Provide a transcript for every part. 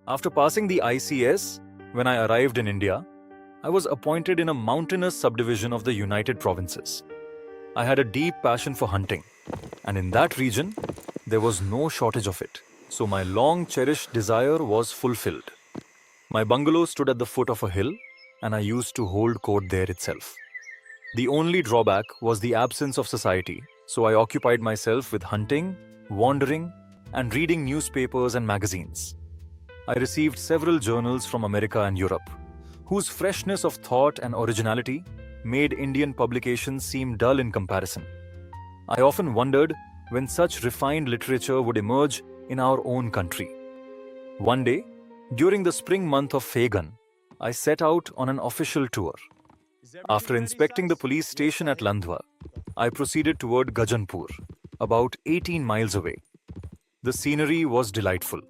After passing the ICS, when I arrived in India, I was appointed in a mountainous subdivision of the United Provinces. I had a deep passion for hunting, and in that region, there was no shortage of it. So my long cherished desire was fulfilled. My bungalow stood at the foot of a hill, and I used to hold court there itself. The only drawback was the absence of society, so I occupied myself with hunting, wandering, and reading newspapers and magazines. I received several journals from America and Europe, whose freshness of thought and originality made Indian publications seem dull in comparison. I often wondered when such refined literature would emerge in our own country. One day, during the spring month of Fagan, I set out on an official tour. After inspecting the police station at Landwa, I proceeded toward Gajanpur, about 18 miles away. The scenery was delightful.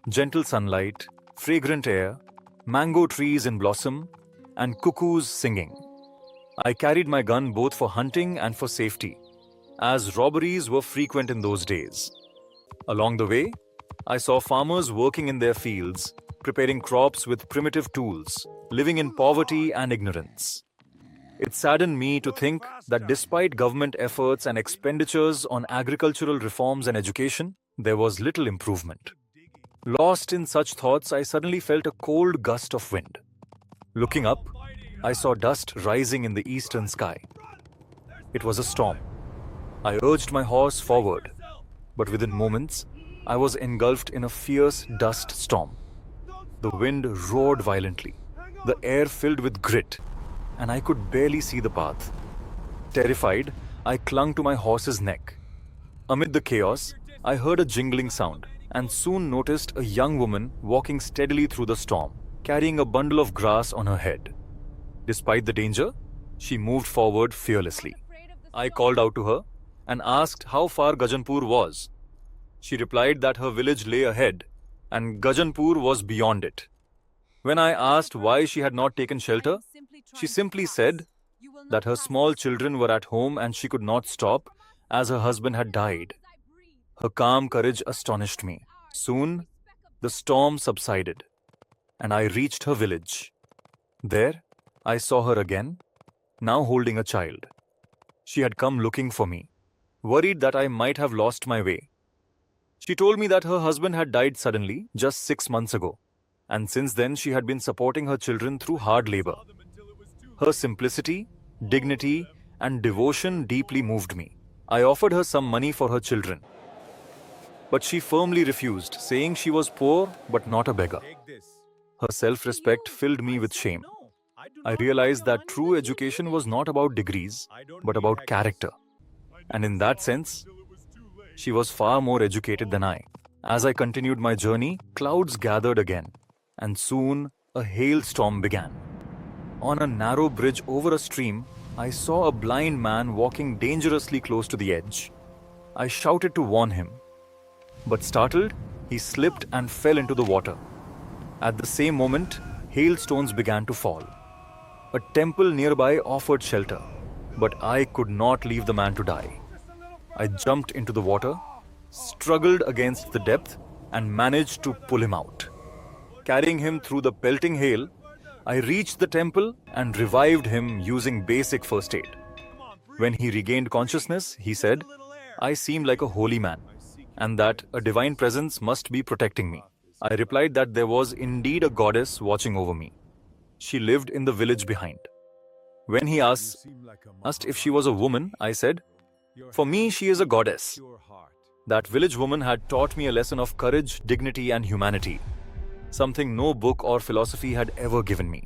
Gentle sunlight, fragrant air, mango trees in blossom, and cuckoos singing. I carried my gun both for hunting and for safety, as robberies were frequent in those days. Along the way, I saw farmers working in their fields, preparing crops with primitive tools, living in poverty and ignorance. It saddened me to think that despite government efforts and expenditures on agricultural reforms and education, there was little improvement. Lost in such thoughts, I suddenly felt a cold gust of wind. Looking up, I saw dust rising in the eastern sky. It was a storm. I urged my horse forward, but within moments, I was engulfed in a fierce dust storm. The wind roared violently. The air filled with grit, and I could barely see the path. Terrified, I clung to my horse's neck. Amid the chaos, I heard a jingling sound and soon noticed a young woman walking steadily through the storm, carrying a bundle of grass on her head. Despite the danger, she moved forward fearlessly. I called out to her and asked how far Gajanpur was. She replied that her village lay ahead and Gajanpur was beyond it. When I asked why she had not taken shelter, she simply said that her small children were at home and she could not stop as her husband had died. Her calm courage astonished me. Soon, the storm subsided, and I reached her village. There, I saw her again, now holding a child. She had come looking for me, worried that I might have lost my way. She told me that her husband had died suddenly just 6 months ago, and since then she had been supporting her children through hard labor. Her simplicity, dignity, and devotion deeply moved me. I offered her some money for her children, but she firmly refused, saying she was poor but not a beggar. Her self-respect filled me with shame. I realized that true education was not about degrees, but about character. And in that sense, she was far more educated than I. As I continued my journey, clouds gathered again, and soon a hailstorm began. On a narrow bridge over a stream, I saw a blind man walking dangerously close to the edge. I shouted to warn him, but startled, he slipped and fell into the water. At the same moment, hailstones began to fall. A temple nearby offered shelter, but I could not leave the man to die. I jumped into the water, struggled against the depth, and managed to pull him out. Carrying him through the pelting hail, I reached the temple and revived him using basic first aid. When he regained consciousness, he said, "I seem like a holy man, and that a divine presence must be protecting me." I replied that there was indeed a goddess watching over me. She lived in the village behind. When he asked if she was a woman, I said, "For me, she is a goddess." That village woman had taught me a lesson of courage, dignity, and humanity, something no book or philosophy had ever given me.